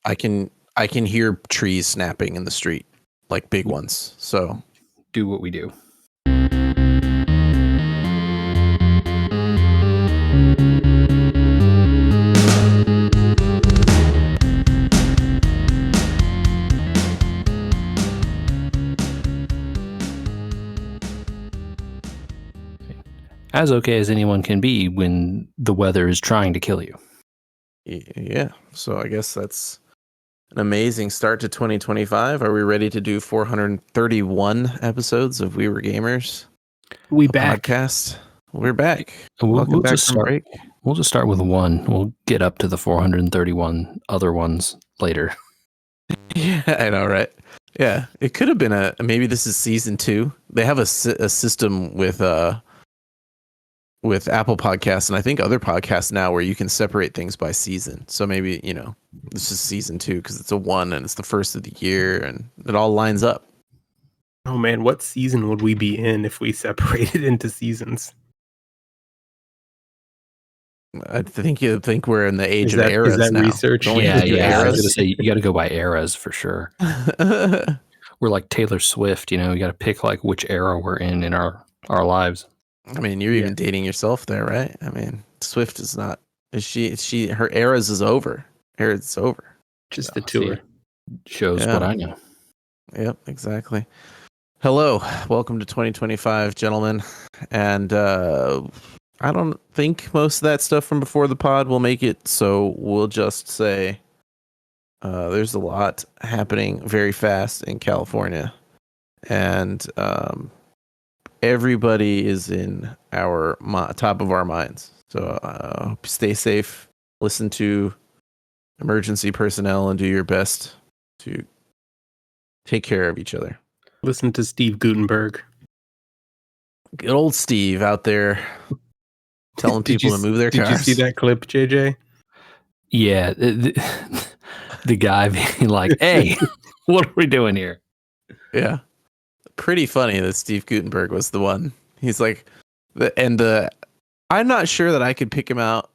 I can hear trees snapping in the street, like big ones. So do what we do. As okay as anyone can be when the weather is trying to kill you. Yeah. So I guess that's an amazing start to 2025. Are we ready to do 431 episodes of We Were Gamers? We back. Podcast. We're back. We'll just start. Break. We'll just start with one. We'll get up to the 431 other ones later. Yeah, I know, right? Yeah, it could have been maybe this is season 2. They have a system with Apple Podcasts and I think other podcasts now where you can separate things by season. So maybe, this is season 2 because it's a 1 and it's the first of the year and it all lines up. Oh man, what season would we be in if we separated into seasons? I think you'd think we're in the age of eras. Is that now. research? Yeah. I was going to say, you got to go by eras for sure. We're like Taylor Swift, you got to pick like which era we're in our lives. I mean, you're even dating yourself there, right? I mean, Swift is not. Is she? Her eras is over. It's over. Just the tour shows what I know. Yep, exactly. Hello, welcome to 2025, gentlemen. And I don't think most of that stuff from before the pod will make it, so we'll just say there's a lot happening very fast in California, and everybody is in our top of our minds. So stay safe, listen to emergency personnel, and do your best to take care of each other. Listen to Steve Gutenberg. Good old Steve out there telling people to move their cars. Did you see that clip, JJ? Yeah. The guy being like, hey, what are we doing here? Yeah. Pretty funny that Steve Gutenberg was the one. He's like, I'm not sure that I could pick him out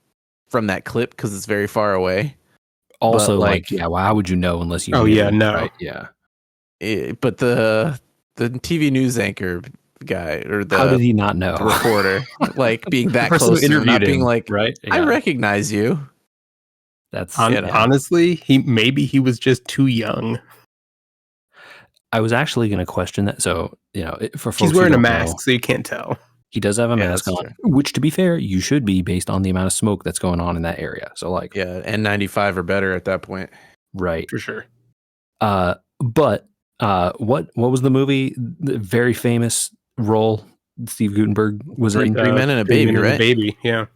from that clip because it's very far away. Also, well, how would you know unless you? Oh yeah, no, right? Yeah. But the TV news anchor guy or how did he not know? The reporter, like being that close to him, not being like, right? Yeah. I recognize you. That's honestly, he was just too young. I was actually going to question that. So, for folks he's wearing a mask, so you can't tell. He does have a mask on, which, to be fair, you should be based on the amount of smoke that's going on in that area. So, N95 or better at that point, right? For sure. But what was the movie? The very famous role Steve Gutenberg was in. 3 Men and a Baby, right? Baby, yeah.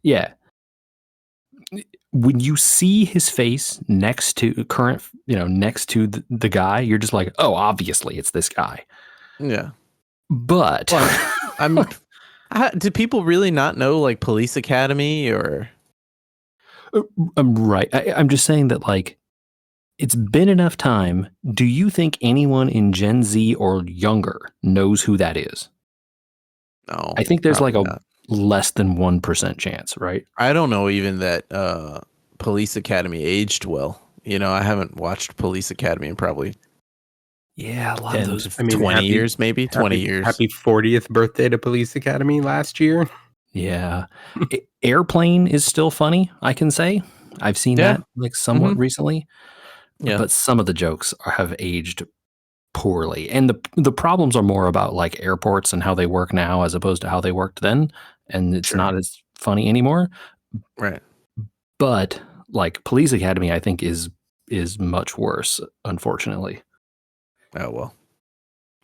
Yeah. When you see his face next to the guy, you're just like, oh, obviously it's this guy. Yeah. But do people really not know like Police Academy or? I'm right. I'm just saying that it's been enough time. Do you think anyone in Gen Z or younger knows who that is? No. I think there's less than 1% chance, right? I don't know even that Police Academy aged well. I haven't watched Police Academy in probably a lot of those 20 years, maybe 20 years. Happy 40th birthday to Police Academy last year. Yeah. Airplane is still funny, I can say. I've seen that somewhat recently. Yeah. But some of the jokes have aged poorly. And the problems are more about airports and how they work now as opposed to how they worked then. And it's not as funny anymore. Right. But Police Academy, I think is much worse, unfortunately. Oh,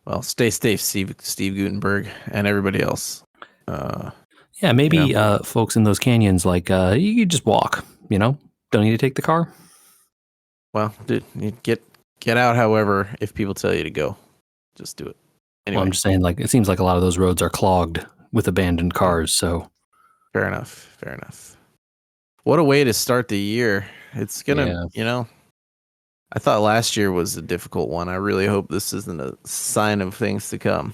well, stay safe, Steve Gutenberg and everybody else. Maybe folks in those canyons, you just walk, don't need to take the car. Well, dude, you get out. However, if people tell you to go, just do it. Anyway. Well, I'm just saying, it seems like a lot of those roads are clogged with abandoned cars. So, fair enough. What a way to start the year! It's gonna, I thought last year was a difficult one. I really hope this isn't a sign of things to come.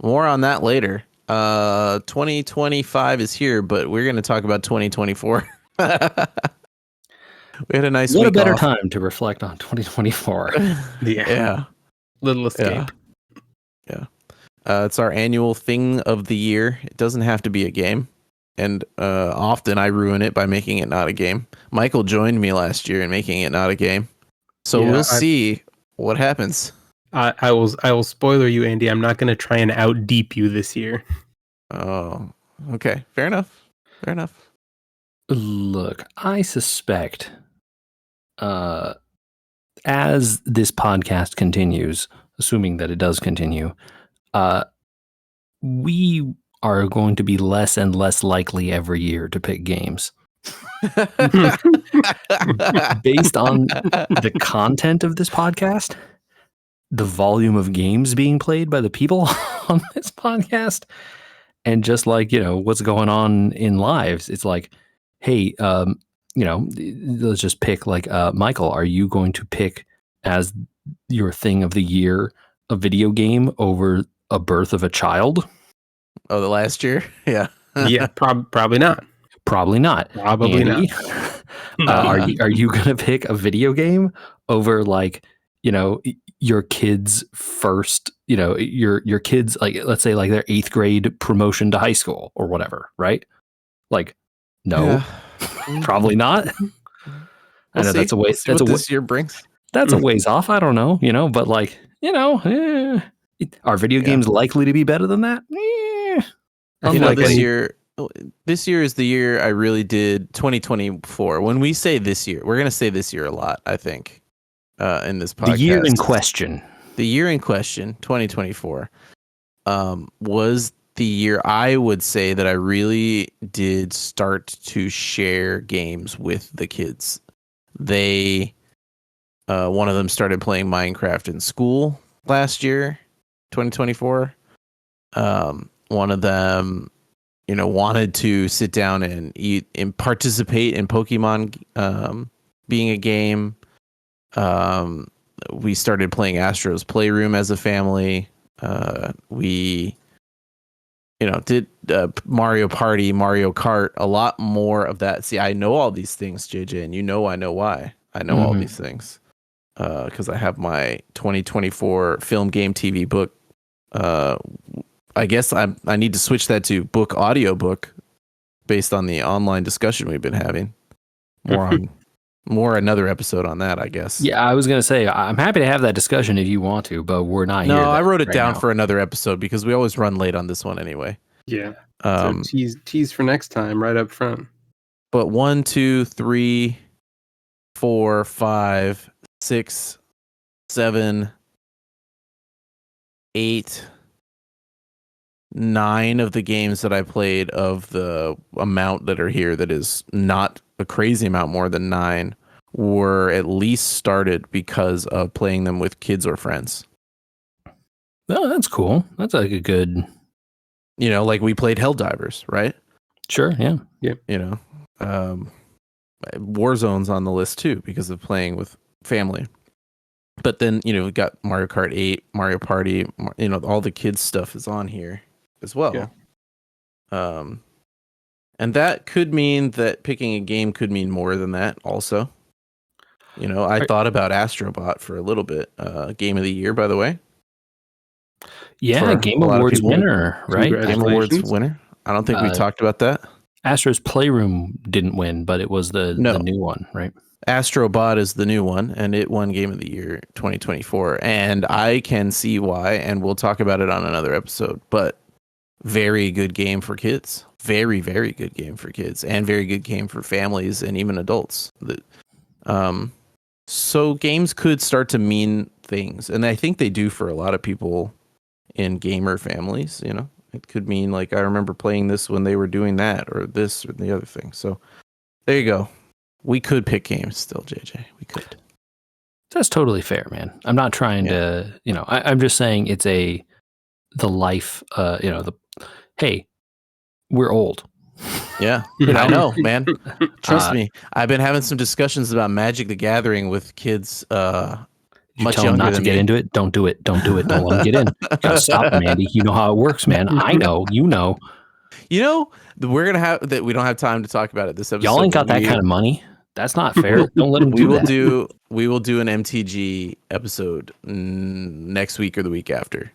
More on that later. 2025 is here, but we're going to talk about 2024. We had a nice What week a better off. time to reflect on 2024. Yeah. Little escape. Yeah. It's our annual thing of the year. It doesn't have to be a game. And often I ruin it by making it not a game. Michael joined me last year in making it not a game. So we'll see what happens. I will spoiler you, Andy. I'm not going to try and out deep you this year. Oh, okay. Fair enough. Look, I suspect as this podcast continues, assuming that it does continue, we are going to be less and less likely every year to pick games. Based on the content of this podcast, the volume of games being played by the people on this podcast, and just like, what's going on in lives, it's like, hey, let's just pick like, Michael, are you going to pick as your thing of the year a video game over a birth of a child? Oh, the last year? Yeah. Yeah, probably not. Probably not. Probably Andy, not. Are you going to pick a video game over like, your kids' first, your kids, like, let's say like their 8th grade promotion to high school or whatever, right? Like, no, probably not. I know that's a way. That's what this year brings. That's a ways off. I don't know, but like, are video games likely to be better than that? This year is the year I really did 2024. When we say this year, we're going to say this year a lot, I think, in this podcast. The year in question, 2024, was the year I would say that I really did start to share games with the kids. They, one of them started playing Minecraft in school last year, 2024. One of them, wanted to sit down and eat and participate in Pokemon being a game. We started playing Astro's Playroom as a family. We, did Mario Party, Mario Kart, a lot more of that. See, I know all these things, JJ, and I know why. I know all these things because I have my 2024 film, game, TV book. I guess I need to switch that to book, audiobook, based on the online discussion we've been having. More another episode on that, I guess. Yeah, I was going to say, I'm happy to have that discussion if you want to, but we're not here. No, I wrote it down for another episode because we always run late on this one anyway. Yeah. So tease for next time right up front. But 1, 2, 3, 4, 5, 6, 7, 8, 9 of the games that I played, of the amount that are here, that is not a crazy amount more than 9, were at least started because of playing them with kids or friends. Oh, that's cool. That's like a good... like we played Helldivers, right? Sure, yeah. Warzone's on the list too because of playing with family. But then, we got Mario Kart 8, Mario Party, all the kids stuff is on here as well. Yeah. And that could mean that picking a game could mean more than that also. I thought about Astrobot for a little bit. Game of the year, by the way. Yeah, Game Awards winner, right? Game Awards winner. I don't think we talked about that. Astro's Playroom didn't win, but it was the new one, right? Astrobot is the new one, and it won Game of the Year 2024. And I can see why, and we'll talk about it on another episode. But very good game for kids. Very, very good game for kids, and very good game for families and even adults. So games could start to mean things, and I think they do for a lot of people in gamer families. It could mean like, I remember playing this when they were doing that, or this or the other thing. So there you go. We could pick games still, JJ. We could. That's totally fair, man. I'm not trying to, I'm just saying it's the life, hey, we're old. Yeah, I know, man. Trust me. I've been having some discussions about Magic the Gathering with kids much tell them younger not than to get me. into it. Don't do it. Don't let them get in. Gotta stop them, Andy. You know how it works, man. I know. We're gonna have that. We don't have time to talk about it this episode. Y'all ain't got that kind of money. That's not fair. Don't let him We do will that. we will do an MTG episode next week or the week after,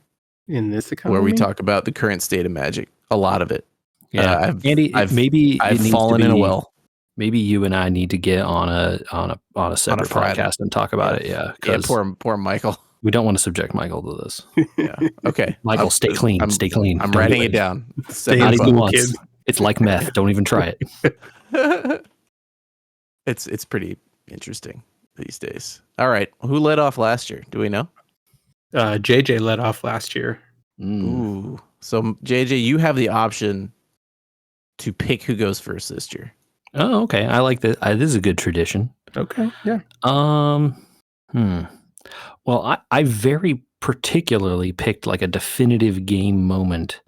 In this economy, where we talk about the current state of Magic. A lot of it. Yeah, Andy. I've Maybe I've it needs fallen to be, in a well. Maybe you and I need to get on a separate podcast and talk about it. Yeah, because poor Michael. We don't want to subject Michael to this. Yeah. Okay. Michael, stay clean. Stay clean. I'm writing it down. Not even once. It's like meth. Don't even try it. It's pretty interesting these days. All right. Who led off last year? Do we know? JJ led off last year. Ooh. So JJ, you have the option to pick who goes first this year. Oh, okay. I like that. This is a good tradition. Okay. Yeah. Well, I very particularly picked like a definitive game moment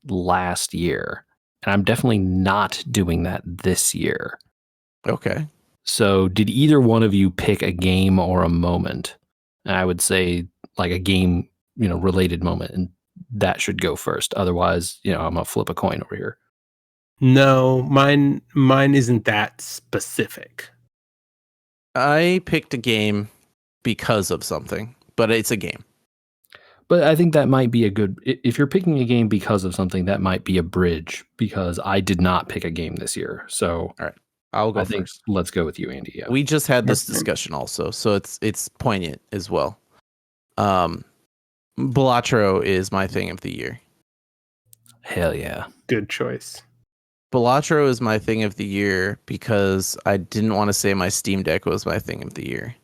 last year, and I'm definitely not doing that this year. Okay. So did either one of you pick a game or a moment? And I would say like a game, related moment, and that should go first. Otherwise, I'm gonna flip a coin over here. No, mine isn't that specific. I picked a game because of something, but it's a game. But I think that might be a good, if you're picking a game because of something, that might be a bridge, because I did not pick a game this year. So all right, I'll go first. Let's go with you, Andy. Yeah. We just had this discussion also, so it's poignant as well. Balatro is my thing of the year. Hell yeah. Good choice. Balatro is my thing of the year because I didn't want to say my Steam Deck was my thing of the year.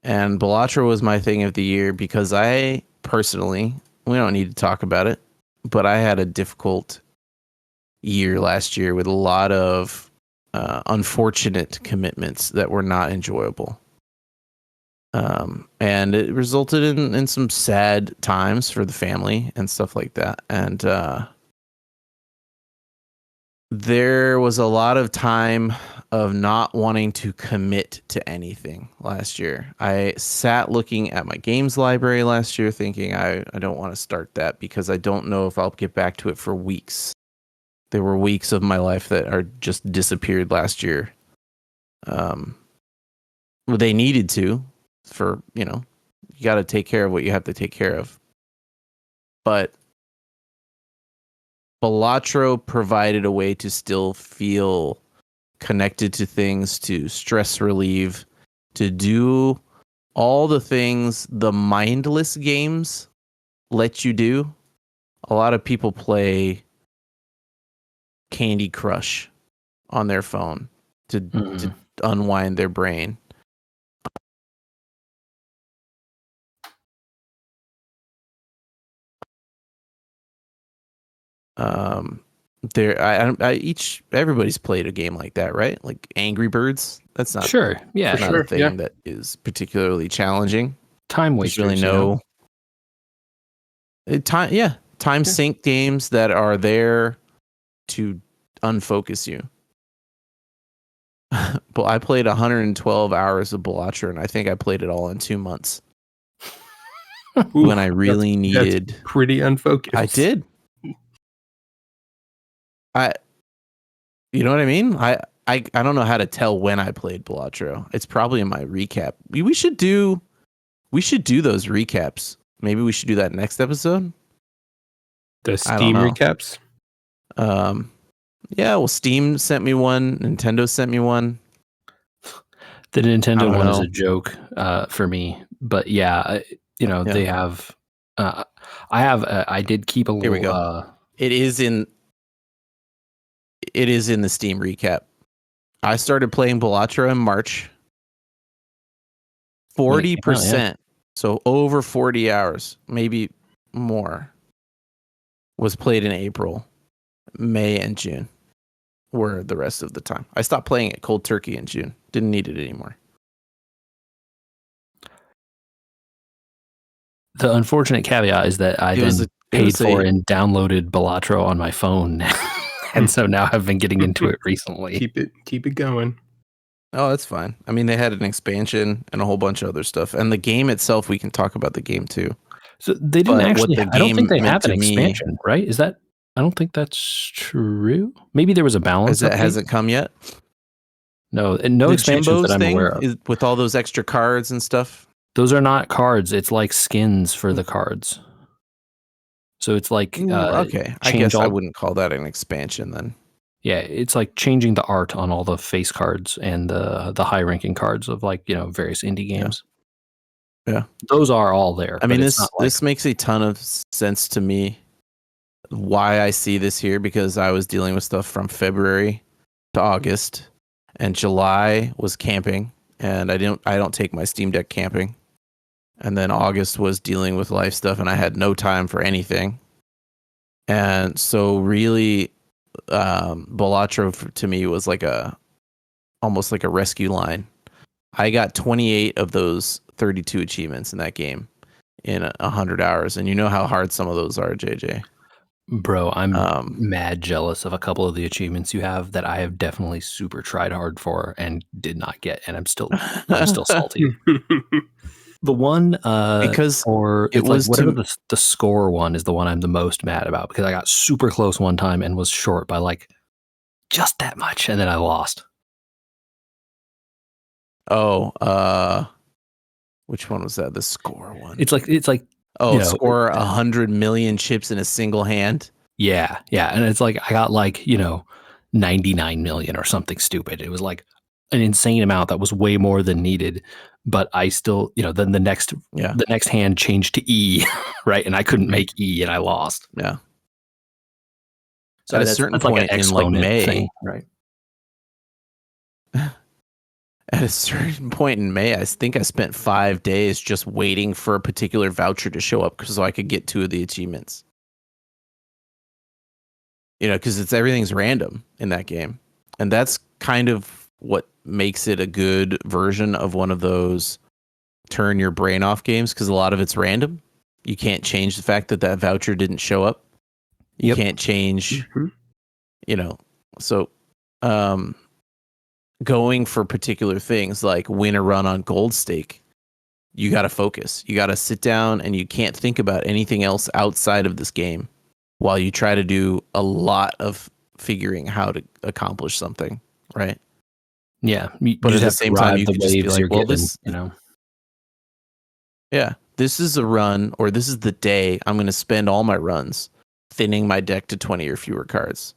And Balatro was my thing of the year because I personally, we don't need to talk about it, but I had a difficult year last year with a lot of unfortunate commitments that were not enjoyable. And it resulted in some sad times for the family and stuff like that. And there was a lot of time of not wanting to commit to anything last year. I sat looking at my games library last year thinking I don't want to start that because I don't know if I'll get back to it for weeks. There were weeks of my life that are just disappeared last year. They needed to for, you got to take care of what you have to take care of. But Balatro provided a way to still feel connected to things, to stress relieve, to do all the things the mindless games let you do. A lot of people play Candy Crush on their phone to unwind their brain. Everybody's played a game like that, right? Like Angry Birds. That's not sure. Yeah, not a thing that is particularly challenging. Time wasters. Really no time sink games that are there to unfocus you. But I played 112 hours of Balatro, and I think I played it all in 2 months. When I really needed. That's pretty unfocused. I did. You know what I mean? I don't know how to tell when I played Balatro. It's probably in my recap. We should do those recaps. Maybe we should do that next episode. The Steam recaps? Yeah, well, Steam sent me one. Nintendo sent me one. The Nintendo one is a joke for me. But yeah, they have... I did keep a little... Here we go. It is in the Steam recap. I started playing Balatro in March. 40%. So over 40 hours, maybe more, was played in April. May and June were the rest of the time. I stopped playing it cold turkey in June. Didn't need it anymore. The unfortunate caveat is that I paid for and downloaded Balatro on my phone. And so now I've been getting into it recently. Keep it going. Oh, that's fine. I mean, they had an expansion and a whole bunch of other stuff. And the game itself, we can talk about the game too. So they didn't actually, I don't think they have an expansion, right? Is that, I don't think that's true. Maybe there was a balance. That hasn't come yet? No, and no the expansions Jimbos that I'm thing aware of. is with all those extra cards and stuff. Those are not cards. It's like skins for the cards. So it's like Okay, I guess I wouldn't call that an expansion then. Yeah, it's like changing the art on all the face cards and the high ranking cards of like, various indie games. Yeah. Those are all there. I mean, this this makes a ton of sense to me. Why I see this here, because I was dealing with stuff from February to August, and July was camping, and I don't take my Steam Deck camping. And then August was dealing with life stuff, and I had no time for anything. And so really, Balatro to me was like almost like a rescue line. I got 28 of those 32 achievements in that game in 100 hours, and you know how hard some of those are, JJ. Bro, I'm mad jealous of a couple of the achievements you have that I have definitely super tried hard for and did not get, and I'm still salty. The one because it's like whatever the score one is the one I'm the most mad about, because I got super close one time and was short by like just that much, and then I lost. Oh, which one was that? The score one. It's like score 100 million chips in a single hand. Yeah, and it's like I got like 99 million or something stupid. It was like an insane amount that was way more than needed, but I still then the next hand changed to E, right? And I couldn't make E, and I lost. Yeah. So at a certain point in like May, thing, right? At a certain point in May, I think I spent 5 days just waiting for a particular voucher to show up so I could get 2 of the achievements. Because everything's random in that game. And that's kind of what makes it a good version of one of those turn your brain off games, because a lot of it's random. You can't change the fact that voucher didn't show up. You can't change, so going for particular things like win a run on gold stake, you got to focus. You got to sit down, and you can't think about anything else outside of this game while you try to do a lot of figuring how to accomplish something, right? Yeah, but at the same time, you could just be like, well, this is a run, or this is the day I'm going to spend all my runs thinning my deck to 20 or fewer cards.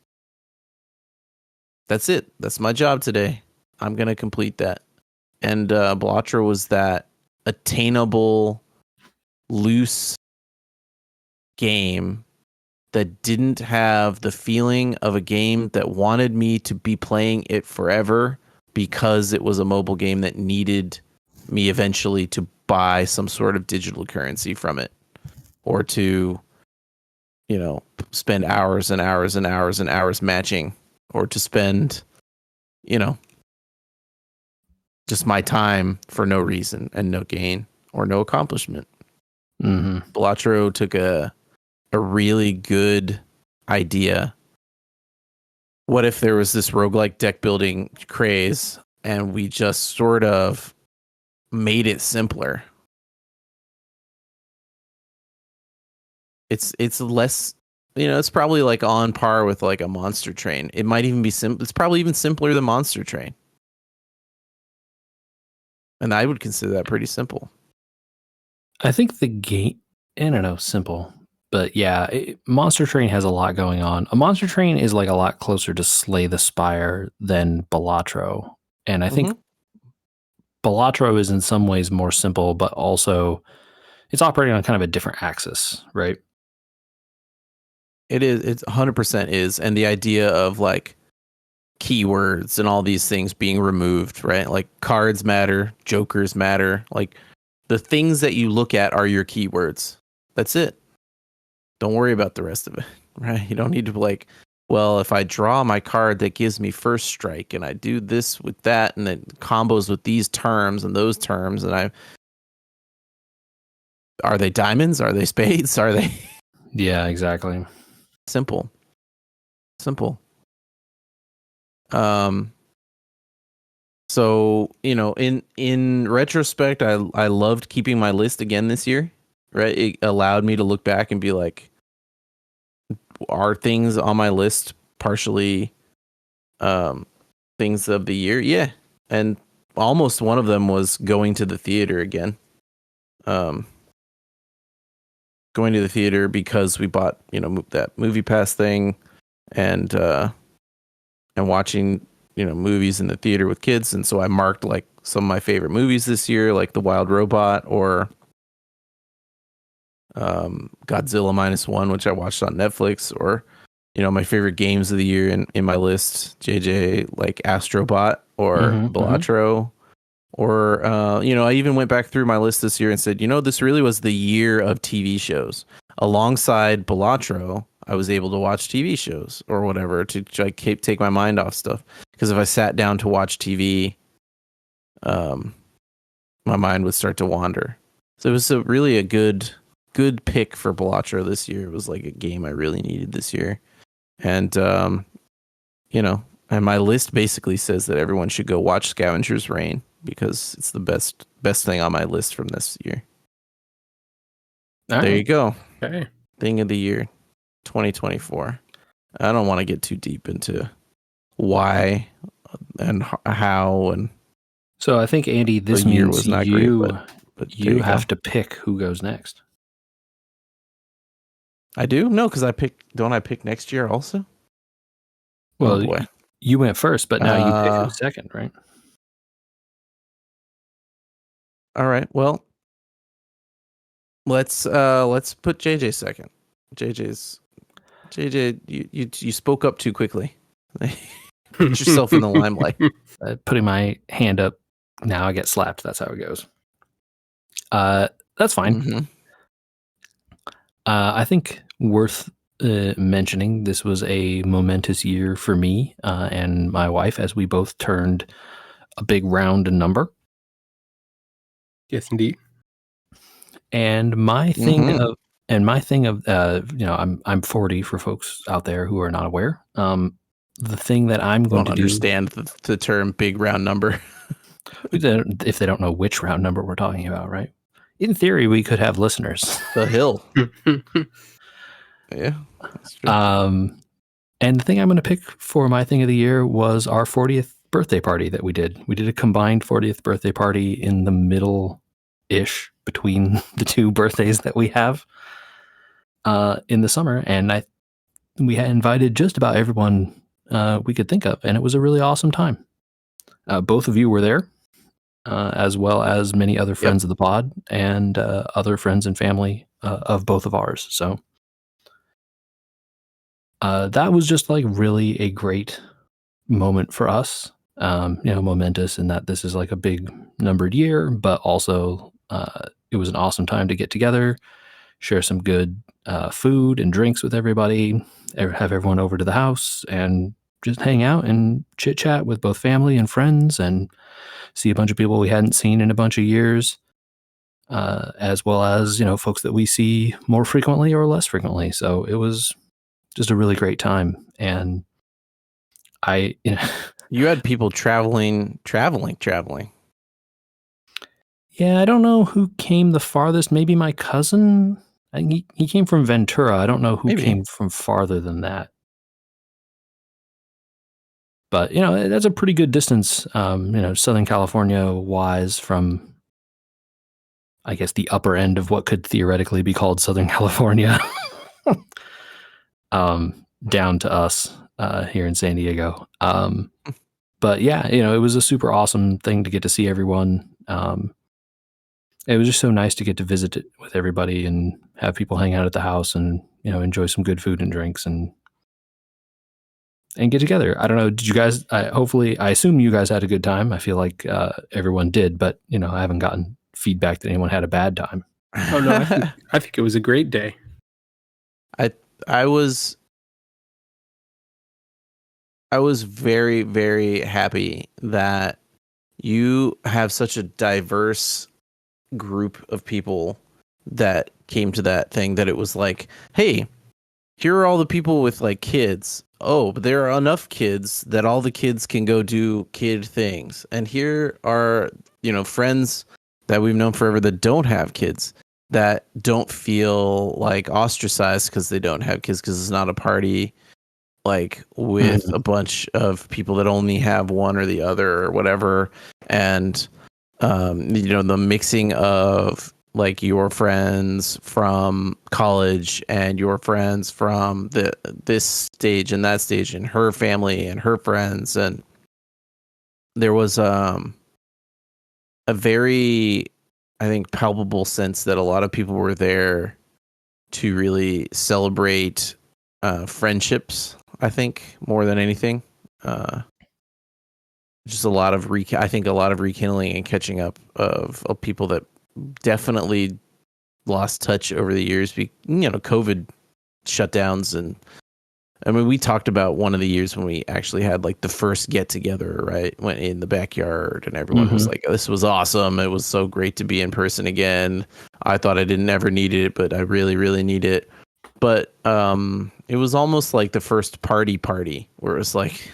That's it. That's my job today. I'm going to complete that. And Balatro was that attainable, loose game that didn't have the feeling of a game that wanted me to be playing it forever, because it was a mobile game that needed me eventually to buy some sort of digital currency from it, or to, spend hours and hours and hours and hours matching, or to spend, just my time for no reason and no gain or no accomplishment. Mm-hmm. Balatro took a really good idea. What if there was this roguelike deck building craze, and we just sort of made it simpler? It's less, it's probably like on par with like a Monster Train. It might even be simple. It's probably even simpler than Monster Train. And I would consider that pretty simple. I think the game, I don't know, simple. But yeah, Monster Train has a lot going on. A Monster Train is like a lot closer to Slay the Spire than Balatro. And I think Balatro is in some ways more simple, but also it's operating on kind of a different axis, right? It is. It's 100% is. And the idea of like keywords and all these things being removed, right? Like cards matter, jokers matter. Like the things that you look at are your keywords. That's it. Don't worry about the rest of it, right? You don't need to like, well, if I draw my card that gives me first strike, and I do this with that, and it combos with these terms and those terms, and are they diamonds? Are they spades? Are they? Yeah, exactly. Simple. So, in retrospect, I loved keeping my list again this year, right? It allowed me to look back and be like, are things on my list partially things of the year? Yeah, and almost one of them was going to the theater again. Going to the theater because we bought, that Movie Pass thing, and watching, movies in the theater with kids. And so I marked like some of my favorite movies this year, like The Wild Robot or Godzilla -1, which I watched on Netflix, or my favorite games of the year in my list, JJ, like Astrobot or Balatro. Or, I even went back through my list this year and said, this really was the year of TV shows. Alongside Balatro, I was able to watch TV shows or whatever to take my mind off stuff. Because if I sat down to watch TV, my mind would start to wander. So it was really a good pick for Balatro this year. It was like a game I really needed this year. And, and my list basically says that everyone should go watch Scavenger's Reign, because it's the best thing on my list from this year. There you go. Okay. Thing of the year, 2024. I don't want to get too deep into why and how and. So I think, Andy, this means was not you. Great, but you have to pick who goes next. I do? No, because don't I pick next year also? Well, you went first, but now you pick who's second, right? All right. Well, let's put JJ second. JJ, you spoke up too quickly. Put yourself in the limelight. Putting my hand up, now I get slapped. That's how it goes. That's fine. Mm-hmm. I think worth mentioning, this was a momentous year for me and my wife, as we both turned a big round number. Yes, indeed. And my thing of I'm 40 for folks out there who are not aware. The thing that I'm going to understand the term big round number. If they don't know which round number we're talking about, right? In theory, we could have listeners. The hill. Yeah. That's true. And the thing I'm going to pick for my thing of the year was our 40th birthday party that we did. We did a combined 40th birthday party in the middle-ish between the two birthdays that we have in the summer. And we had invited just about everyone we could think of. And it was a really awesome time. Both of you were there, as well as many other friends of the pod and other friends and family of both of ours. So that was just like really a great moment for us. Momentous in that this is like a big numbered year, but also it was an awesome time to get together, share some good food and drinks with everybody, have everyone over to the house and just hang out and chit chat with both family and friends and see a bunch of people we hadn't seen in a bunch of years, as well as, folks that we see more frequently or less frequently. So it was just a really great time. And you had people traveling. Yeah, I don't know who came the farthest. Maybe my cousin. I think he came from Ventura. I don't know who came from farther than that. But, that's a pretty good distance, Southern California wise from, I guess, the upper end of what could theoretically be called Southern California down to us here in San Diego. But yeah, it was a super awesome thing to get to see everyone. It was just so nice to get to visit it with everybody and have people hang out at the house and, enjoy some good food and drinks and get together. I don't know. Did you guys, I assume you guys had a good time. I feel like everyone did, but, I haven't gotten feedback that anyone had a bad time. Oh, no, I think it was a great day. I was very, very happy that you have such a diverse group of people that came to that thing, that it was like, hey, here are all the people with like kids. Oh, but there are enough kids that all the kids can go do kid things. And here are, friends that we've known forever that don't have kids, that don't feel like ostracized because they don't have kids, because it's not a party like with a bunch of people that only have one or the other or whatever, and the mixing of like your friends from college and your friends from this stage and that stage and her family and her friends, and there was a very, I think, palpable sense that a lot of people were there to really celebrate friendships, I think, more than anything. Just a lot of I think a lot of rekindling and catching up of people that definitely lost touch over the years. COVID shutdowns, and I mean, we talked about one of the years when we actually had like the first get together, right? Went in the backyard and everyone was like, "This was awesome. It was so great to be in person again. I thought I didn't ever need it, but I really, really need it." But it was almost like the first party where it was like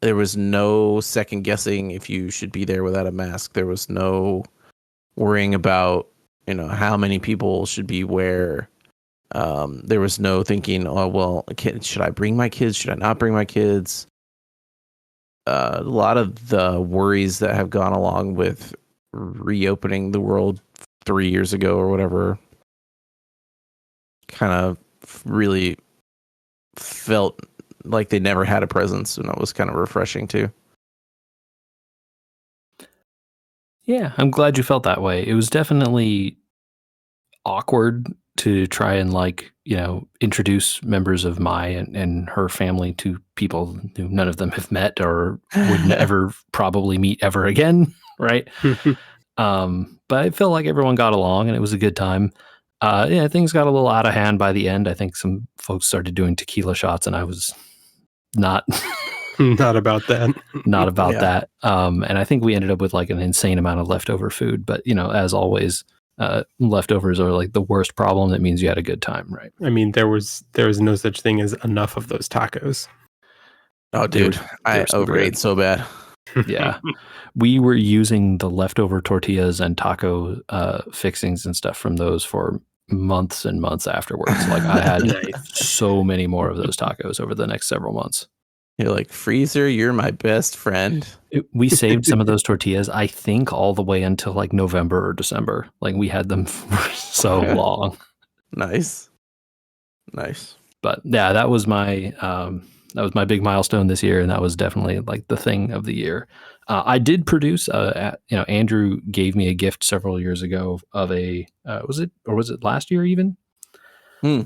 there was no second guessing if you should be there without a mask. There was no worrying about, how many people should be where. There was no thinking, oh, well, should I bring my kids? Should I not bring my kids? A lot of the worries that have gone along with reopening the world 3 years ago or whatever kind of really felt like they never had a presence, and that was kind of refreshing too. Yeah, I'm glad you felt that way. It was definitely awkward to try and introduce members of my and her family to people who none of them have met or would never probably meet ever again, right? But I felt like everyone got along and it was a good time. Things got a little out of hand by the end. I think some folks started doing tequila shots and I was not not about that. Not about that. And I think we ended up with like an insane amount of leftover food. But, as always, leftovers are like the worst problem. That means you had a good time, right? I mean, there was no such thing as enough of those tacos. Oh, dude, I overate so bad. Yeah. We were using the leftover tortillas and taco fixings and stuff from those for months and months afterwards. Like I had so many more of those tacos over the next several months. You're like, freezer, you're my best friend. We saved some of those tortillas, I think, all the way until like November or December. Like we had them for so long. Nice. But yeah, that was my big milestone this year, and that was definitely like the thing of the year. I did produce, Andrew gave me a gift several years ago of was it last year even?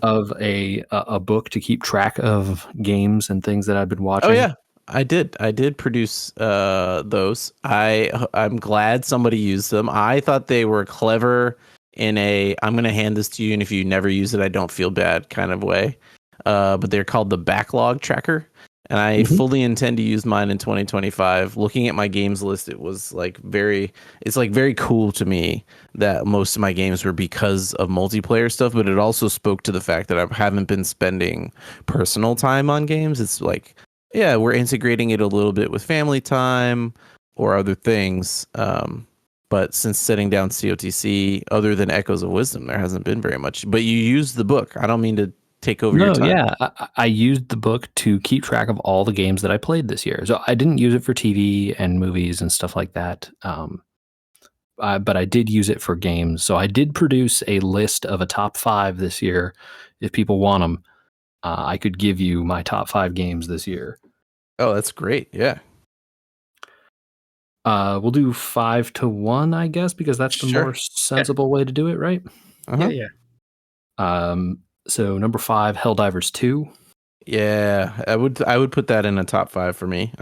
Of a book to keep track of games and things that I've been watching. Oh yeah, I did produce those. I'm glad somebody used them. I thought they were clever in I'm going to hand this to you, and if you never use it, I don't feel bad kind of way. But they're called the Backlog Tracker, and I fully intend to use mine in 2025. Looking at my games list, it was very cool to me that most of my games were because of multiplayer stuff, but it also spoke to the fact that I haven't been spending personal time on games. It's like, yeah, we're integrating it a little bit with family time or other things. But since setting down COTC, other than Echoes of Wisdom, there hasn't been very much. But you used the book. I don't mean to take over your time. Yeah, I used the book to keep track of all the games that I played this year. So I didn't use it for TV and movies and stuff like that. But I did use it for games. So I did produce a list of a top 5 this year. If people want them, I could give you my top 5 games this year. Oh, that's great. Yeah. We'll do 5 to 1, I guess, because that's the more sensible way to do it, right? Yeah. So number 5, Helldivers 2. Yeah, I would put that in a top 5 for me.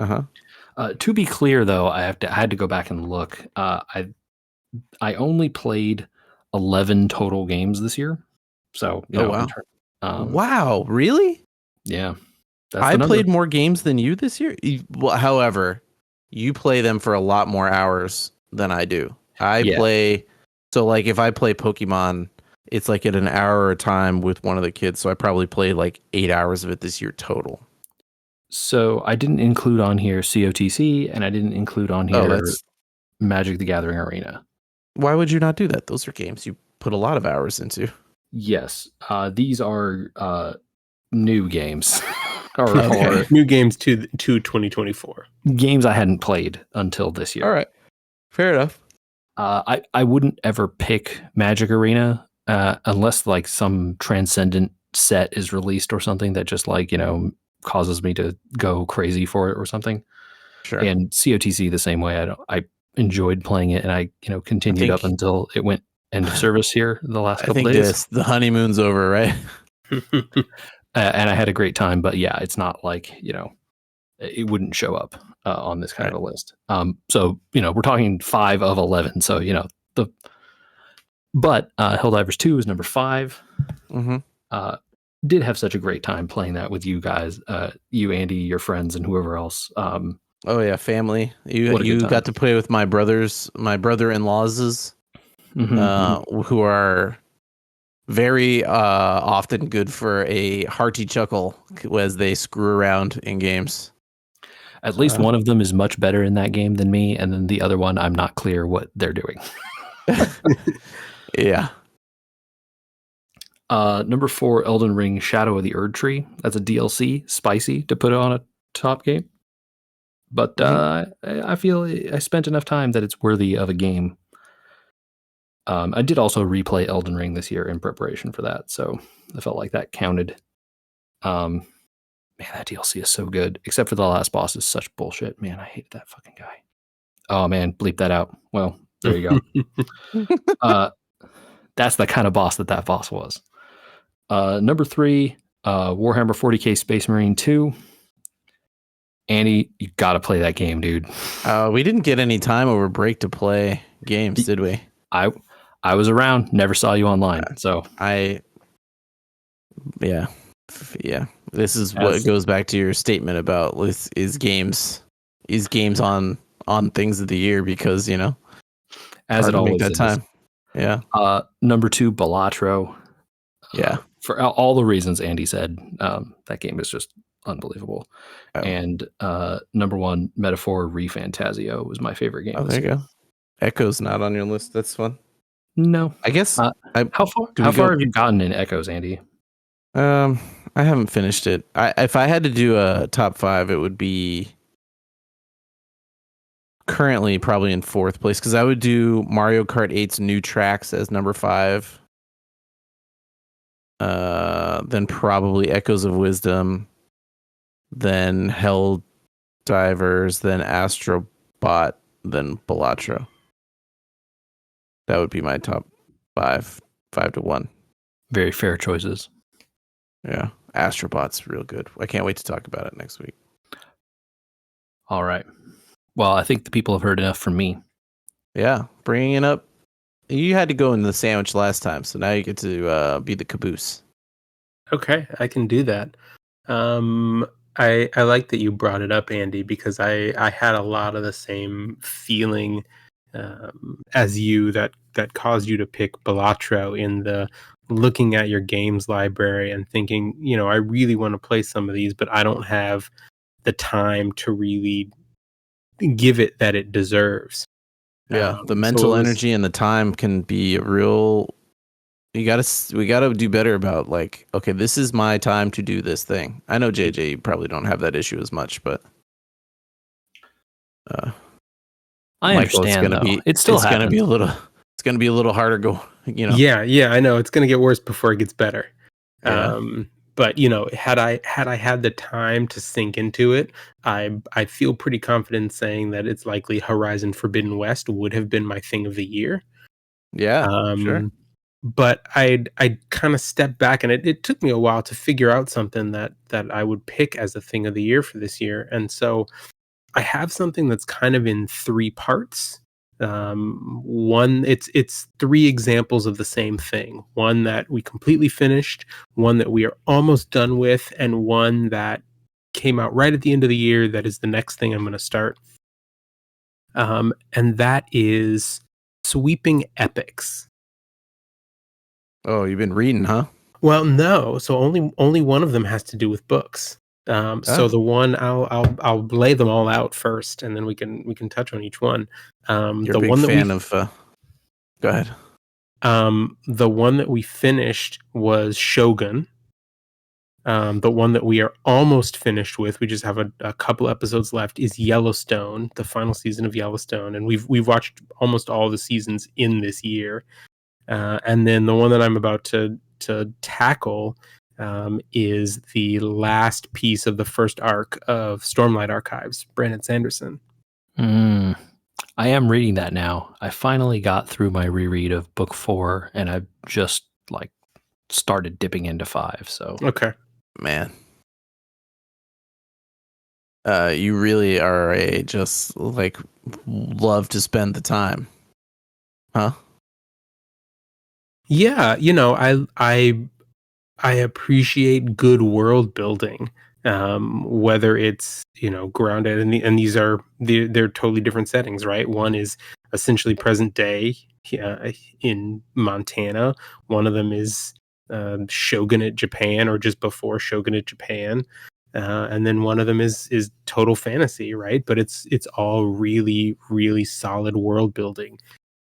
To be clear, though, I had to go back and look. I only played 11 total games this year. So, wow. Wow, really? Yeah. I played more games than you this year. However, you play them for a lot more hours than I do. Play, so like if I play Pokemon, it's like at an hour a time with one of the kids. So I probably played like 8 hours of it this year total. So I didn't include on here COTC, and I didn't include on here Magic the Gathering Arena. Why would you not do that? Those are games you put a lot of hours into. Yes. These are new games. or new games to 2024. Games I hadn't played until this year. All right, fair enough. I wouldn't ever pick Magic Arena unless like some transcendent set is released or something that just like, causes me to go crazy for it or something. Sure. And COTC the same way. I enjoyed playing it, and I continued up until it went end of service here the last couple days. The honeymoon's over, right? And I had a great time, but yeah, it's not like it wouldn't show up on this kind of a list. So we're talking 5 of 11. So but Helldivers 2 is number 5. Mm-hmm. Did have such a great time playing that with you guys, you, Andy, your friends, and whoever else. Oh yeah, family. You got to play with my brother-in-laws, who are very often good for a hearty chuckle as they screw around in games. At least one of them is much better in that game than me, and then the other one, I'm not clear what they're doing. Yeah. Number 4, Elden Ring Shadow of the Erd Tree. That's a DLC, spicy to put on a top game. But I feel I spent enough time that it's worthy of a game. I did also replay Elden Ring this year in preparation for that, so I felt like that counted. Man, that DLC is so good, except for the last boss is such bullshit. Man, I hate that fucking guy. Oh man, bleep that out. Well, there you go. That's the kind of boss that boss was. Number 3, Warhammer 40k Space Marine 2. Andy, you gotta play that game, dude. We didn't get any time over break to play games, did we? I was around, never saw you online, so yeah. This is what goes back to your statement about is games on things of the year, because as it always make that is. time. Yeah. Number 2, Balatro. Yeah. For all the reasons Andy said, that game is just unbelievable. Oh. And number 1, Metaphor ReFantazio was my favorite game. Oh, there you go. Echo's not on your list. That's fun. No, I guess. how far have you gotten in Echoes, Andy? I haven't finished it. If I had to do a top 5, it would be currently probably in 4th place, because I would do Mario Kart 8's New Tracks as number 5. Then probably Echoes of Wisdom, then Helldivers, then Astrobot, then Balatro. That would be my top 5 to 1. Very fair choices. Yeah, Astrobot's real good. I can't wait to talk about it next week. All right. Well, I think the people have heard enough from me. Yeah, bringing it up. You had to go in the sandwich last time, so now you get to be the caboose. Okay, I can do that. I like that you brought it up, Andy, because I had a lot of the same feeling as you that caused you to pick Balatro, in the looking at your games library and thinking, I really want to play some of these, but I don't have the time to really give it that it deserves. Yeah, the mental energy and the time can be a real. We gotta do better about, like, okay, this is my time to do this thing. I know JJ, you probably don't have that issue as much, but I understand. It's gonna be a little harder. Yeah, I know it's gonna get worse before it gets better. Yeah. But had I had the time to sink into it, I feel pretty confident saying that it's likely Horizon Forbidden West would have been my thing of the year. Yeah, sure. But I'd kind of step back, and it took me a while to figure out something that I would pick as a thing of the year for this year. And so I have something that's kind of in 3 parts. One, it's 3 examples of the same thing. One that we completely finished, one that we are almost done with, and one that came out right at the end of the year that is the next thing I'm going to start. And that is sweeping epics. Oh, you've been reading, huh? Well, no. So only one of them has to do with books. So the one I'll lay them all out first, and then we can touch on each one. You're a big fan of. Go ahead. The one that we finished was Shogun. The one that we are almost finished with, we just have a couple episodes left, is Yellowstone, the final season of Yellowstone, and we've watched almost all the seasons in this year. And then the one that I'm about to tackle is the last piece of the first arc of Stormlight Archives, Brandon Sanderson. I am reading that now. I finally got through my reread of book 4, and I've just started dipping into 5. So okay, man, you really are just love to spend the time, huh? Yeah, I appreciate good world building, whether it's grounded and these are they're totally different settings, right? One is essentially present day in Montana. One of them is Shogunate Japan, or just before Shogunate Japan, and then one of them is total fantasy, right? But it's all really, really solid world building,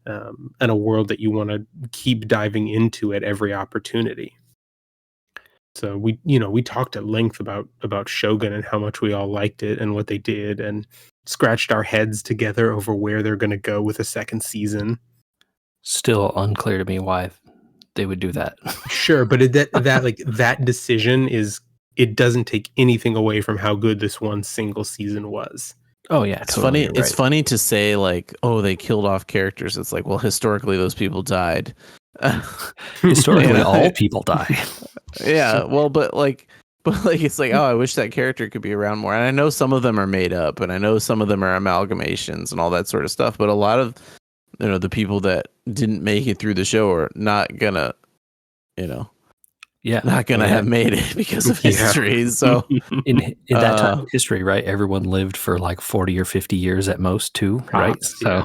and a world that you want to keep diving into at every opportunity. So we talked at length about Shogun and how much we all liked it and what they did, and scratched our heads together over where they're going to go with a second season. Still unclear to me why they would do that. Sure, but that decision it doesn't take anything away from how good this one single season was. Oh yeah, it's totally funny. right. It's funny to say they killed off characters. It's like, well, historically those people died. Historically, all people die. Yeah, well, but it's like, oh, I wish that character could be around more. And I know some of them are made up, and I know some of them are amalgamations and all that sort of stuff. But a lot of the people that didn't make it through the show are not gonna, not gonna have made it because of history. So in that time of history, right? Everyone lived for 40 or 50 years at most, too, right? So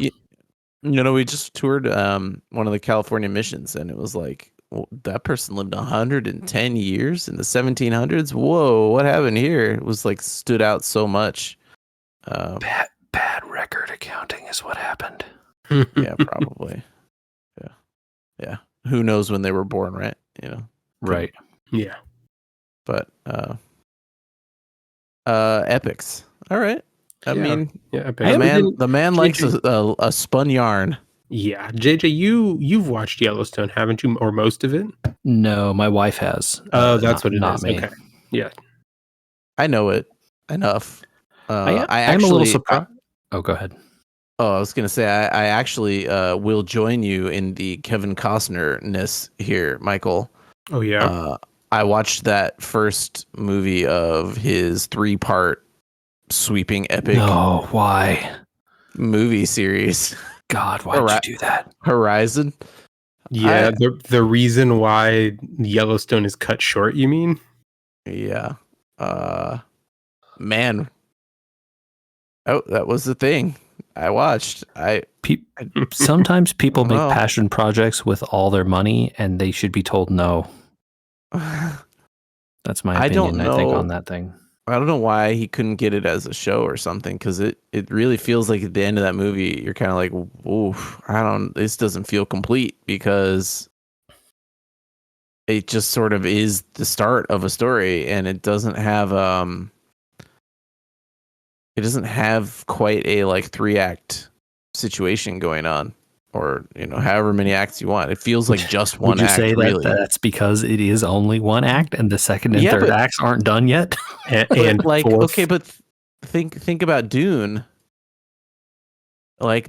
we just toured one of the California missions, and it was like, well, that person lived 110 years in the 1700s. Whoa, what happened here? It was stood out so much. Bad record accounting is what happened. Yeah, probably. Yeah. Who knows when they were born, right? Right. Yeah. But epics. All right. I mean, the man likes a spun yarn. Yeah, JJ, you've watched Yellowstone, haven't you, or most of it? No, my wife has. Oh, that's what it not is. Me. Okay, yeah, I know it enough. I'm a little surprised. Oh, go ahead. Oh, I was gonna say I actually will join you in the Kevin Costner-ness here, Michael. Oh yeah. I watched that first movie of his 3-part sweeping epic. No, why? Movie series. God, why'd you do that? Horizon. Yeah, the reason why Yellowstone is cut short, you mean? Yeah. Man. Oh, that was the thing I watched. Sometimes people make passion projects with all their money, and they should be told no. That's my opinion, I think, on that thing. I don't know why he couldn't get it as a show or something, because it really feels like at the end of that movie, you're kind of like, oof, this doesn't feel complete, because it just sort of is the start of a story, and it doesn't have quite a 3-act situation going on, or however many acts you want. It feels like just one act. Would you say really. That's because it is only one act, and the second and third acts aren't done yet? and okay, but think about Dune.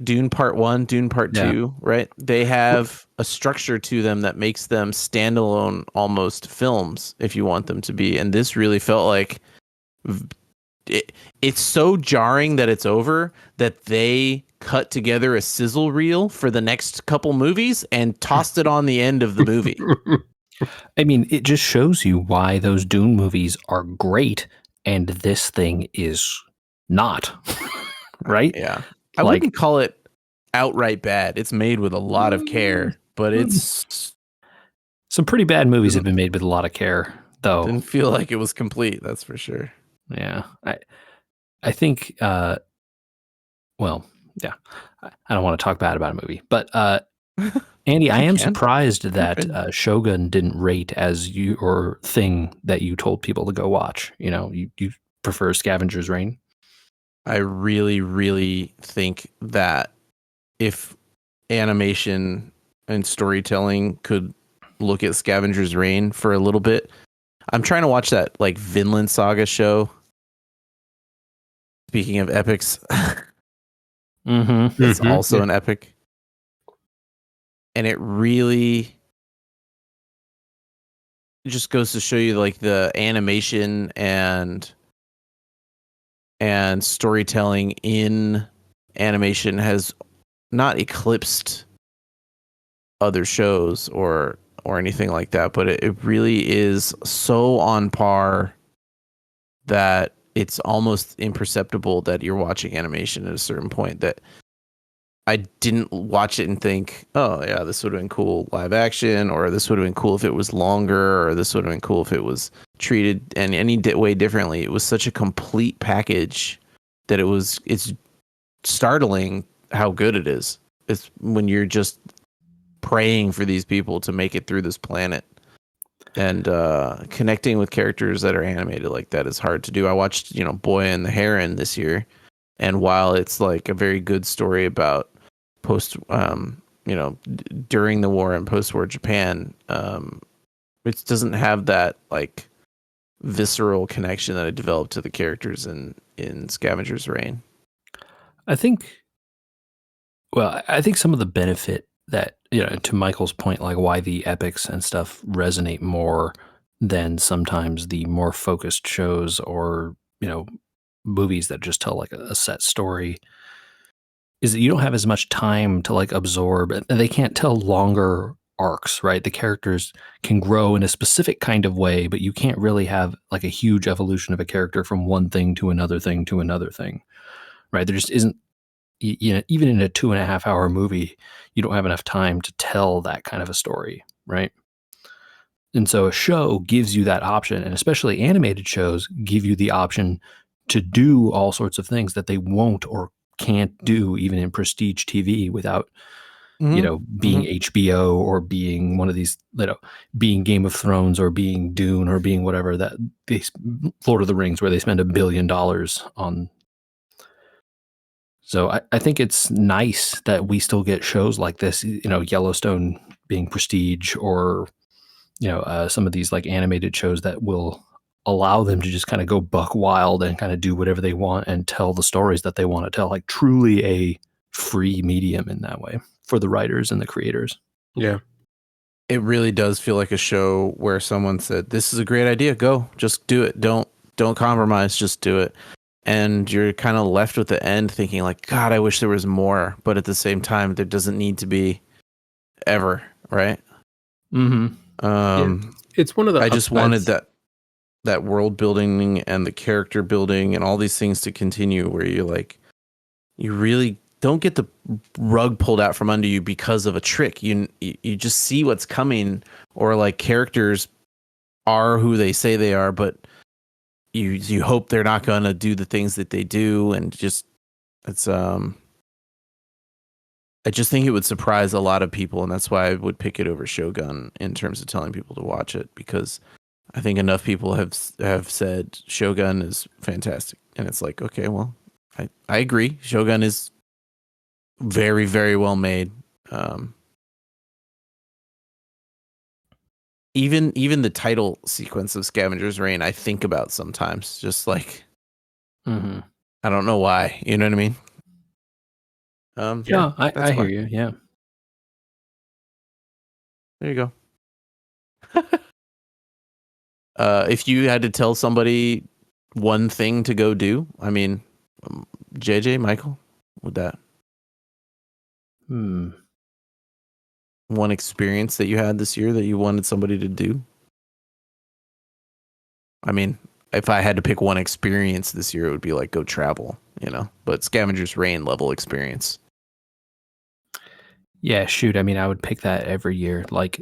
Dune Part 1, Dune Part 2, right? They have a structure to them that makes them standalone almost films, if you want them to be. And this really felt like it's so jarring that it's over that they cut together a sizzle reel for the next couple movies and tossed it on the end of the movie. I mean, it just shows you why those Dune movies are great and this thing is not. Right? Yeah. I wouldn't call it outright bad. It's made with a lot of care, but it's... Some pretty bad movies have been made with a lot of care, though. Didn't feel like it was complete, that's for sure. Yeah. I think, I don't want to talk bad about a movie, but Andy, I am surprised that Shogun didn't rate as your thing that you told people to go watch. You know, you prefer Scavenger's Reign. I really, really think that if animation and storytelling could look at Scavenger's Reign for a little bit, I'm trying to watch that like Vinland Saga show. Speaking of epics, it's also an epic. And it really just goes to show you like the animation and storytelling in animation has not eclipsed other shows or anything like that, but it really is so on par that it's almost imperceptible that you're watching animation at a certain point. That I didn't watch it and think, oh yeah, this would have been cool live action, or this would have been cool if it was longer, or this would have been cool if it was treated in any way differently. It was such a complete package that it's startling how good it is. It's when you're just praying for these people to make it through this planet, and connecting with characters that are animated like that is hard to do. I watched, Boy and the Heron this year, and while it's like a very good story about during the war and post-war Japan, it doesn't have that like visceral connection that I developed to the characters in Scavenger's Reign. I think some of the benefit that, to Michael's point, like why the epics and stuff resonate more than sometimes the more focused shows or, movies that just tell like a set story, is that you don't have as much time to like absorb, and they can't tell longer arcs, right? The characters can grow in a specific kind of way, but you can't really have like a huge evolution of a character from one thing to another thing to another thing, right? There just isn't, even in a 2.5 hour movie, you don't have enough time to tell that kind of a story, right? And so a show gives you that option, and especially animated shows give you the option to do all sorts of things that they won't or can't do even in prestige TV without, being HBO or being one of these, being Game of Thrones or being Dune or being whatever, that Lord of the Rings, where they spend $1 billion on. So I think it's nice that we still get shows like this, Yellowstone being prestige, or, some of these like animated shows that will allow them to just kind of go buck wild and kind of do whatever they want and tell the stories that they want to tell, like truly a free medium in that way for the writers and the creators. Yeah. It really does feel like a show where someone said, this is a great idea. Go, just do it. Don't compromise. Just do it. And you're kind of left with the end thinking like, God, I wish there was more. But at the same time, there doesn't need to be ever. Right. It's one of the, I just wanted that world building and the character building and all these things to continue, where you like, you really don't get the rug pulled out from under you because of a trick. You just see what's coming, or like characters are who they say they are, but you hope they're not going to do the things that they do. And just, it's, I just think it would surprise a lot of people. And that's why I would pick it over Shogun in terms of telling people to watch it, because I think enough people have said Shogun is fantastic. And it's like, okay, well, I agree. Shogun is very, very well made. Even the title sequence of Scavenger's Reign, I think about sometimes, just like, I don't know why, you know what I mean? I hear you. Yeah. There you go. If you had to tell somebody one thing to go do, I mean, JJ, Michael, would that? One experience that you had this year that you wanted somebody to do? I mean, if I had to pick one experience this year, it would be like go travel, but Scavenger's Reign level experience. Yeah, shoot. I mean, I would pick that every year. Like,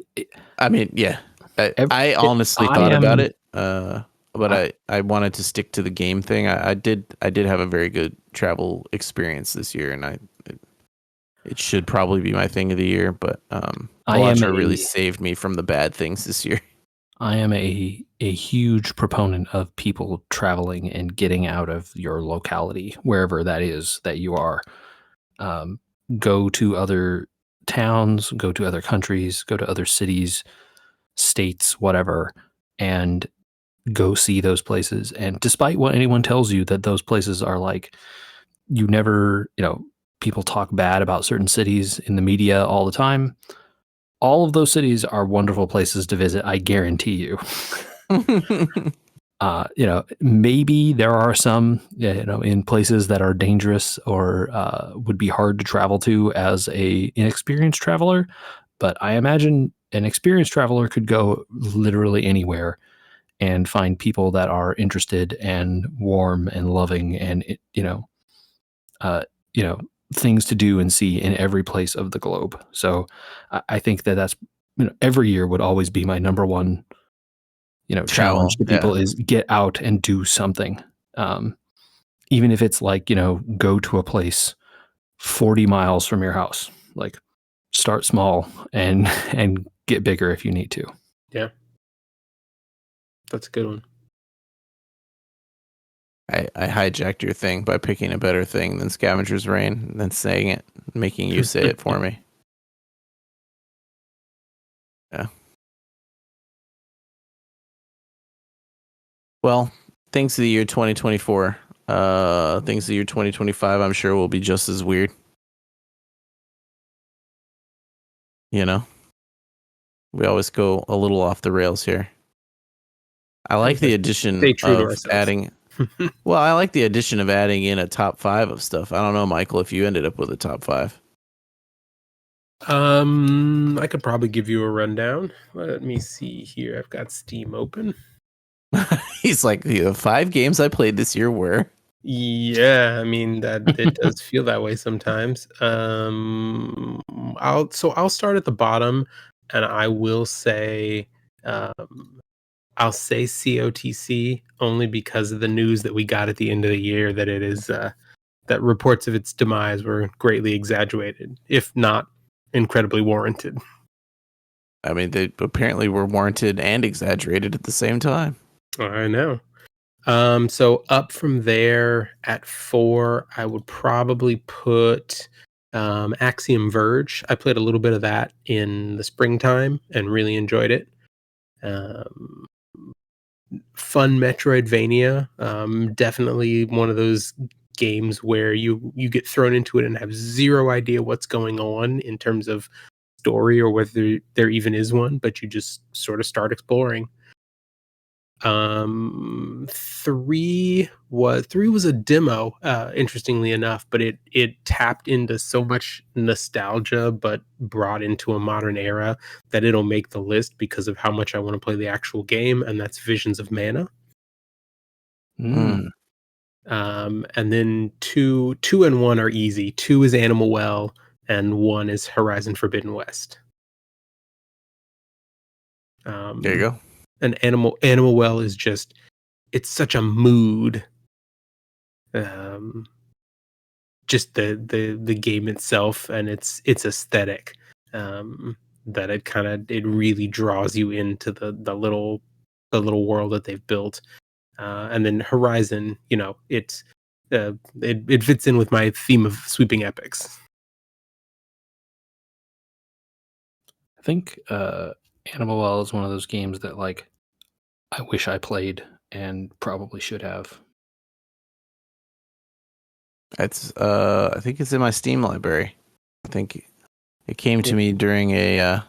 yeah. I honestly thought about it, but I wanted to stick to the game thing. I did have a very good travel experience this year, and it should probably be my thing of the year, but Balatro really saved me from the bad things this year. I am a huge proponent of people traveling and getting out of your locality, wherever that is that you are. Go to other towns, go to other countries, go to other cities, states, whatever, and go see those places. And despite what anyone tells you that those places are like, you never, people talk bad about certain cities in the media all the time. All of those cities are wonderful places to visit. I guarantee you. Maybe there are some, in places that are dangerous or would be hard to travel to as a inexperienced traveler. But I imagine an experienced traveler could go literally anywhere and find people that are interested and warm and loving and, things to do and see in every place of the globe. So I think that's, every year would always be my number one, challenge to people is get out and do something. Even if it's like, go to a place 40 miles from your house, like start small and get bigger if you need to. Yeah. That's a good one. I hijacked your thing by picking a better thing than Scavenger's Reign and then saying it, making you say it for me. Yeah. Well, things of the year 2024. Things of the year 2025, I'm sure will be just as weird. We always go a little off the rails here. I like the addition of adding. Well, I like the addition of adding in a top 5 of stuff. I don't know, Michael, if you ended up with a top 5. I could probably give you a rundown. Let me see here. I've got Steam open. He's like, the 5 games I played this year were. Yeah, I mean that it does feel that way sometimes. I'll start at the bottom, and I will say, I'll say COTC only because of the news that we got at the end of the year that it is that reports of its demise were greatly exaggerated, if not incredibly warranted. I mean, they apparently were warranted and exaggerated at the same time. I know. So up from there at 4, I would probably put Axiom Verge. I played a little bit of that in the springtime and really enjoyed it. Fun Metroidvania. Definitely one of those games where you get thrown into it and have zero idea what's going on in terms of story or whether there even is one, but you just sort of start exploring. 3 was a demo, interestingly enough, but it tapped into so much nostalgia but brought into a modern era that it'll make the list because of how much I want to play the actual game, and that's Visions of Mana. And then 2 and 1 are easy. 2 is Animal Well and 1 is Horizon Forbidden West. There you go. And Animal Well is just, it's such a mood. Just the game itself and its aesthetic, that it really draws you into the little world that they've built. And then Horizon, it fits in with my theme of sweeping epics. I think Animal Well is one of those games that I wish I played and probably should have. It's I think it's in my Steam library. I think it came to me during a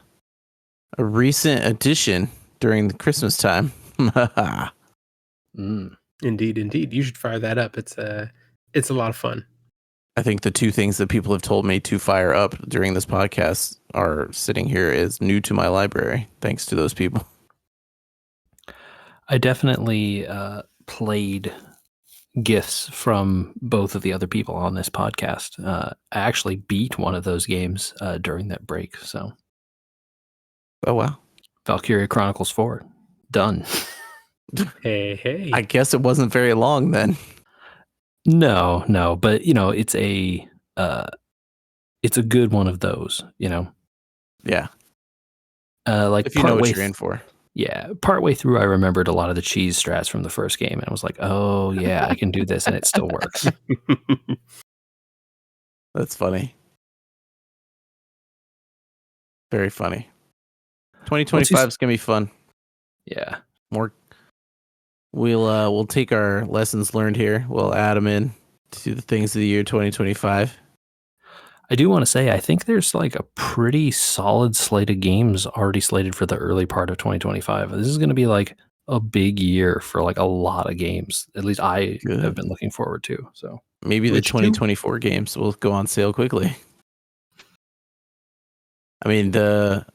recent edition during the Christmas time. Indeed. You should fire that up. It's a lot of fun. I think the 2 things that people have told me to fire up during this podcast are sitting here as new to my library, thanks to those people. I definitely played gifts from both of the other people on this podcast. I actually beat one of those games during that break. So, oh wow, Valkyria Chronicles 4, done. Hey. I guess it wasn't very long then. No, but it's a it's a good one of those, Yeah. Like if you know what you're in for. Yeah, partway through, I remembered a lot of the cheese strats from the first game, and I was like, "Oh yeah, I can do this, and it still works." That's funny. Very funny. 2025 is gonna be fun. Yeah, we'll take our lessons learned here. We'll add them in to the things of the year 2025. I do want to say, I think there's like a pretty solid slate of games already slated for the early part of 2025. This is going to be like a big year for like a lot of games. At least I have been looking forward to. So maybe the 2024 games will go on sale quickly. I mean, the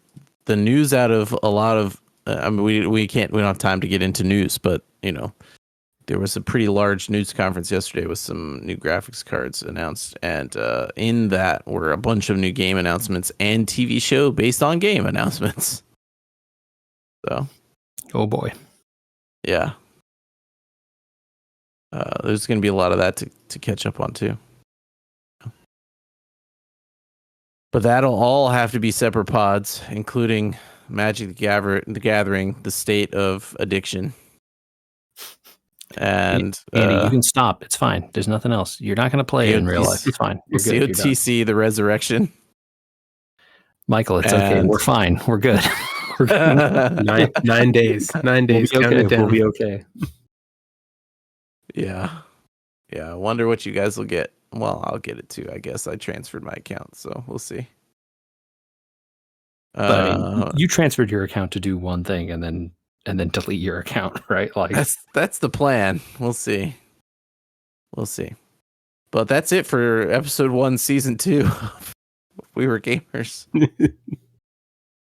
news out of a lot of, I mean, we don't have time to get into news, but there was a pretty large news conference yesterday with some new graphics cards announced, and in that were a bunch of new game announcements and TV show based on game announcements. So, oh boy, yeah, there's going to be a lot of that to catch up on too. But that'll all have to be separate pods, including Magic the Gathering, the State of Addiction. And Andy, you can stop. It's fine. There's nothing else. You're not going to play it in real life. It's fine. You're good. COTC, the Resurrection. Michael, it's okay. We're fine. We're good. We're good. 9 days. 9 days. We'll be okay. We'll be okay. Yeah. I wonder what you guys will get. Well, I'll get it too. I guess I transferred my account, so we'll see. But you transferred your account to do one thing, and then delete your account, right? Like that's the plan. We'll see. But that's it for episode 1, season 2 of We Were Gamers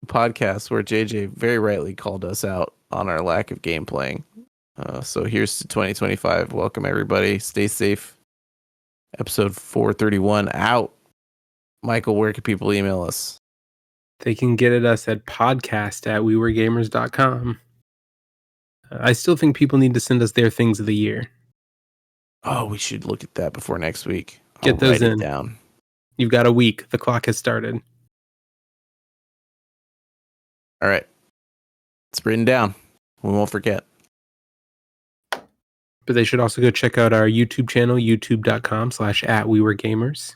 podcast, where JJ very rightly called us out on our lack of game playing. So here's to 2025. Welcome everybody. Stay safe. Episode 431 out. Michael, where can people email us? They can get at us at podcast@weweregamers.com. I still think people need to send us their things of the year. Oh, we should look at that before next week. Get those in. Down. You've got a week. The clock has started. All right. It's written down. We won't forget. But they should also go check out our YouTube channel, youtube.com/@weweregamers.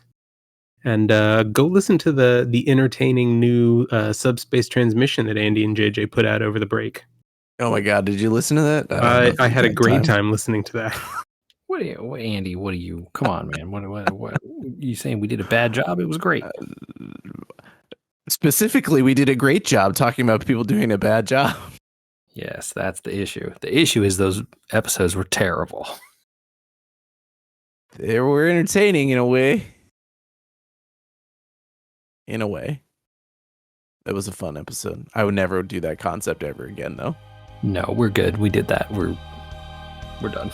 And go listen to the entertaining new Subspace Transmission that Andy and JJ put out over the break. Oh my God, did you listen to that? I had a great time listening to that. Andy, what are you? Come on, man. What you saying? We did a bad job? It was great. Specifically, we did a great job talking about people doing a bad job. Yes, that's the issue. The issue is those episodes were terrible. They were entertaining in a way. It was a fun episode. I would never do that concept ever again, though. No, we're good. We did that. We're done.